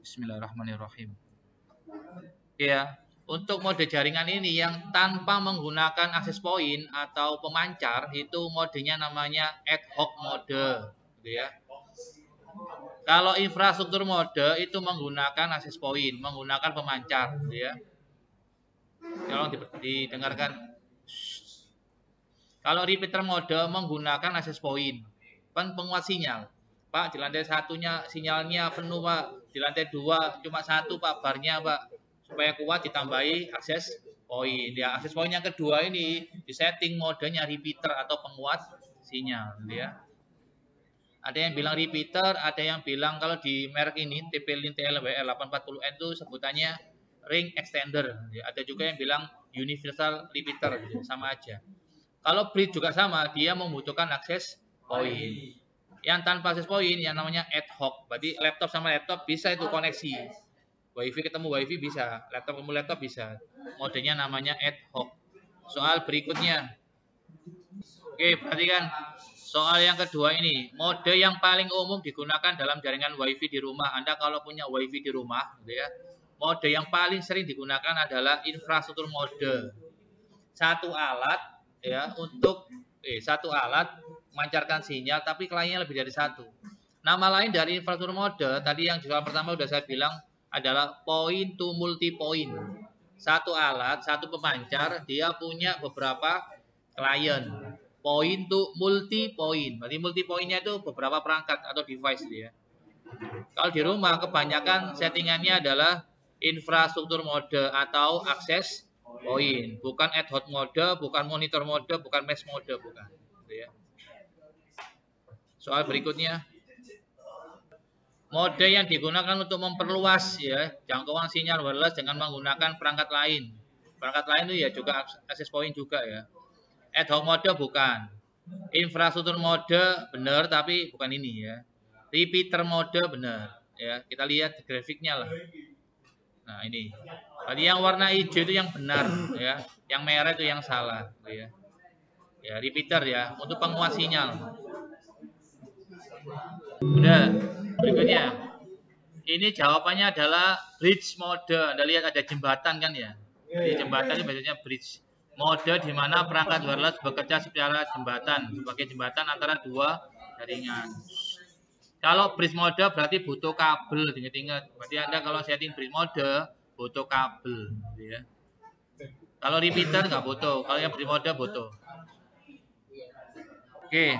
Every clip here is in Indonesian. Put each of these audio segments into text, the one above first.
Bismillahirrahmanirrahim. Ya, untuk mode jaringan ini yang tanpa menggunakan akses point atau pemancar itu modenya namanya ad hoc mode, gitu ya. Kalau infrastruktur mode itu menggunakan akses point, menggunakan pemancar, gitu ya. Tolong didengarkan. Kalau repeater mode menggunakan akses point, penguat sinyal. Pak, di lantai satunya sinyalnya penuh, Pak. Di lantai 2 cuma satu, Pak, barnya, Pak. Supaya kuat ditambahi akses point. Ya, akses point yang kedua ini disetting modenya repeater atau penguat sinyal, ya. Ada yang bilang repeater, ada yang bilang kalau di merek ini TP-Link TLWR 840N itu sebutannya ring extender. Ya, ada juga yang bilang universal repeater, gitu, sama aja. Kalau bridge juga sama, dia membutuhkan akses point. Yang tanpa akses point yang namanya ad hoc. Berarti laptop sama laptop bisa itu koneksi. WiFi ketemu WiFi bisa, laptop ketemu laptop bisa. Modenya namanya ad hoc. Soal berikutnya. Oke, perhatikan. Soal yang kedua ini, mode yang paling umum digunakan dalam jaringan WiFi di rumah. Anda kalau punya WiFi di rumah, gitu ya, mode yang paling sering digunakan adalah infrastruktur mode. Satu alat ya untuk satu alat memancarkan sinyal, tapi kliennya lebih dari satu. Nama lain dari infrastruktur mode tadi yang soal pertama sudah saya bilang adalah point to multi point. Satu alat, satu pemancar, dia punya beberapa klien. Point to multi point. Berarti multi pointnya itu beberapa perangkat atau device dia. Kalau di rumah kebanyakan settingannya adalah infrastruktur mode atau akses point, bukan ad hoc mode, bukan monitor mode, bukan mesh mode, bukan. Gitu ya. Soal berikutnya, mode yang digunakan untuk memperluas ya jangkauan sinyal wireless dengan menggunakan perangkat lain. Perangkat lain itu ya juga akses point juga ya. Ad hoc mode bukan. Infrastruktur mode benar tapi bukan ini ya. Repeater mode benar ya. Kita lihat grafiknya lah. Nah, ini. Tadi yang warna hijau itu yang benar ya. Yang merah itu yang salah gitu ya. Ya, repeater ya untuk penguat sinyal. Udah, berikutnya. Ini jawabannya adalah bridge mode. Anda lihat ada jembatan kan ya. Di jembatan itu biasanya bridge mode di mana perangkat wireless bekerja secara jembatan, sebagai jembatan antara dua jaringan. Kalau bridge mode berarti butuh kabel, ingat-ingat. Berarti Anda kalau setting bridge mode butuh kabel, gitu ya. Kalau repeater nggak butuh, kalau yang bridge mode butuh. Oke.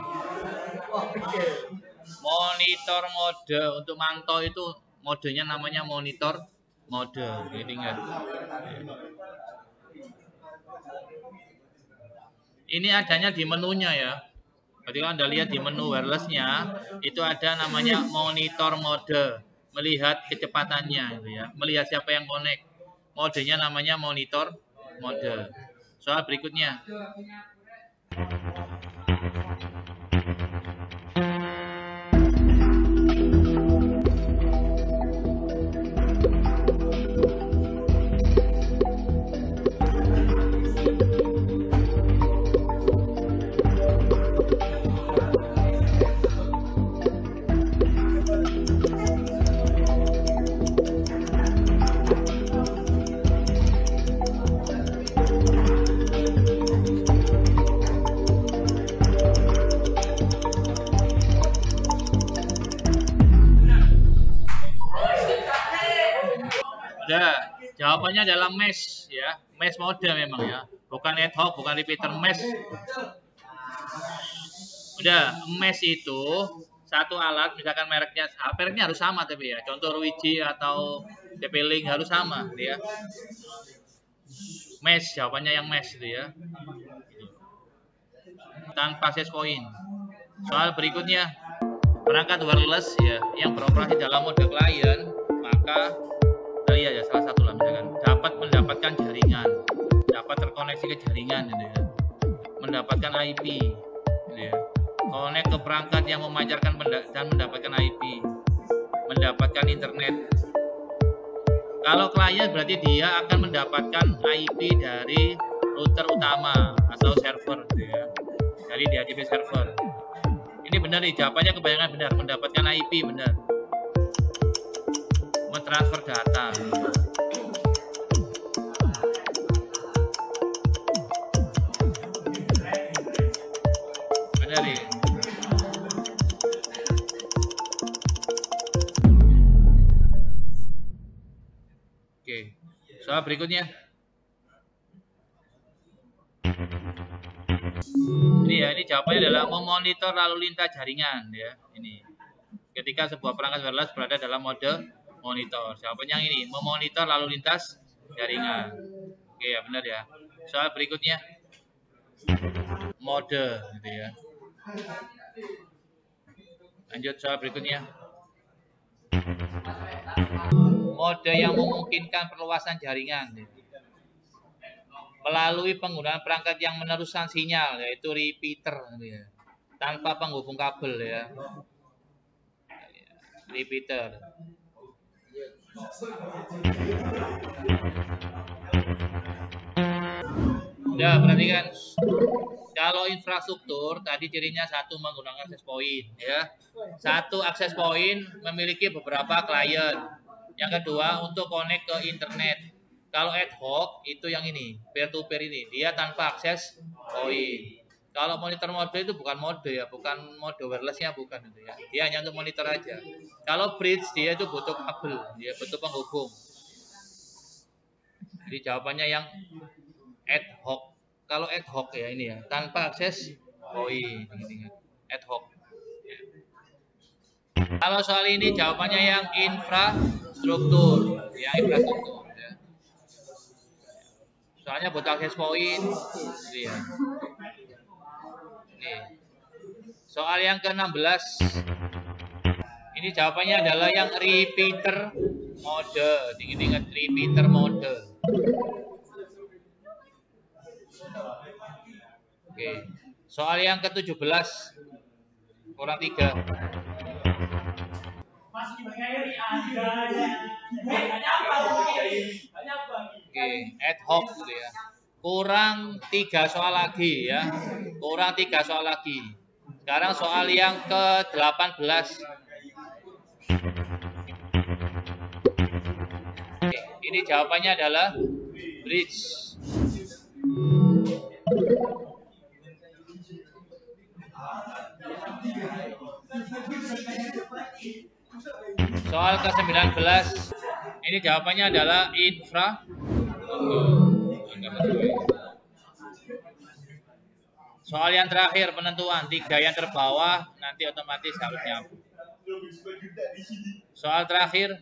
Monitor mode untuk mantau itu modenya namanya monitor mode, ingat. Ini adanya di menunya ya. Jadi kalau Anda lihat di menu wirelessnya itu ada namanya monitor mode, melihat kecepatannya, gitu ya. Melihat siapa yang connect. Modenya namanya monitor mode. Soal berikutnya. Jawabannya adalah mesh ya, mesh mode memang ya, bukan ad hoc, bukan repeater, mesh. Udah, mesh itu satu alat, misalkan mereknya harus sama tapi ya, contoh Ruiji atau TP-Link harus sama, gitu ya. Mesh, jawabannya yang mesh itu ya, tanpa access point. Soal berikutnya, perangkat wireless ya, yang beroperasi dalam mode klien, maka ya salah satu lah misalkan dapat mendapatkan jaringan, dapat terkoneksi ke jaringan gitu ya, mendapatkan IP gitu ya, connect ke perangkat yang memancarkan dan mendapatkan IP, mendapatkan internet. Kalau klien berarti dia akan mendapatkan IP dari router utama atau server gitu ya, dari DHCP server. Ini benar nih, jawabannya kebanyakan benar, mendapatkan IP benar. transfer data. Benar ya? Oke, soal berikutnya. Ini ya, ini jawabannya adalah memonitor lalu lintas jaringan ya. Ini ketika sebuah perangkat wireless berada dalam mode monitor. Jawabannya yang ini, memonitor lalu lintas jaringan. Oke ya, benar ya. Soal berikutnya, mode gitu ya. Lanjut soal berikutnya. Mode yang memungkinkan perluasan jaringan melalui penggunaan perangkat yang meneruskan sinyal, yaitu repeater gitu ya. Tanpa penghubung kabel ya. Repeater. Udah, perhatikan. Kalau infrastruktur tadi cirinya satu menggunakan akses point ya. Satu akses point memiliki beberapa klien. Yang kedua untuk connect ke internet. Kalau ad hoc itu yang ini, peer to peer ini, dia tanpa akses point. Kalau monitor mode itu bukan mode ya, bukan mode wirelessnya bukan itu ya. Dia hanya untuk monitor aja. Kalau bridge dia itu butuh kabel, dia butuh penghubung. Jadi jawabannya yang ad hoc. Kalau ad hoc ya ini ya, tanpa akses point, ini ad hoc. Kalau soal ini jawabannya yang infrastruktur, ya infrastruktur. Ya. Soalnya butuh akses point, ya. Nih. Soal yang ke-16, ini jawabannya adalah yang repeater mode. Ingat repeater mode. Oke. Soal yang ke-17 kurang 3. Oke, ad hoc gitu ya. Kurang 3 soal lagi ya. Kurang 3 soal lagi. Sekarang soal yang ke-18. Oke, ini jawabannya adalah bridge. Soal ke-19, ini jawabannya adalah infra. Soal yang terakhir penentuan 3 yang terbawah nanti otomatis harus nyambung. Soal terakhir